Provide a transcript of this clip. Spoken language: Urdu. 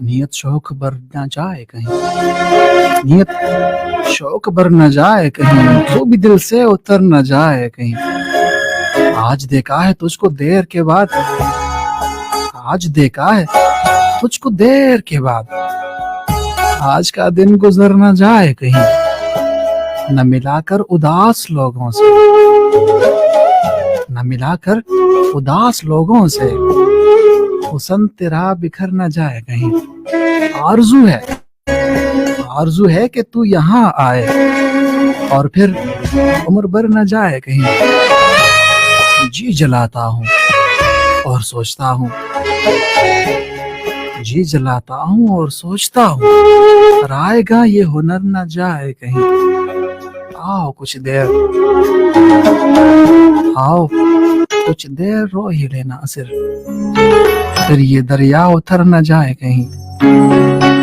نیت شوق بر نہ جائے کہیں، نیت شوق بر نہ جائے کہیں، تو بھی دل سے اتر نہ جائے کہیں۔ آج دیکھا ہے تجھ کو دیر کے بعد، آج دیکھا ہے تجھ کو دیر کے بعد، آج کا دن گزر نہ جائے کہیں۔ نہ ملا کر اداس لوگوں سے، نہ ملا کر اداس لوگوں سے، حسن تیرا بکھر نہ جائے کہیں۔ آرزو ہے کہ تو یہاں آئے اور پھر عمر بھر نہ جائے کہیں۔ جی جلاتا ہوں اور سوچتا ہوں، جی جلاتا ہوں اور سوچتا ہوں، پر آئے گا یہ ہنر نہ جائے کہیں۔ آؤ کچھ دیر، آؤ کچھ دیر رو ہی لینا صرف، پھر یہ دریا اتر نہ جائے کہیں۔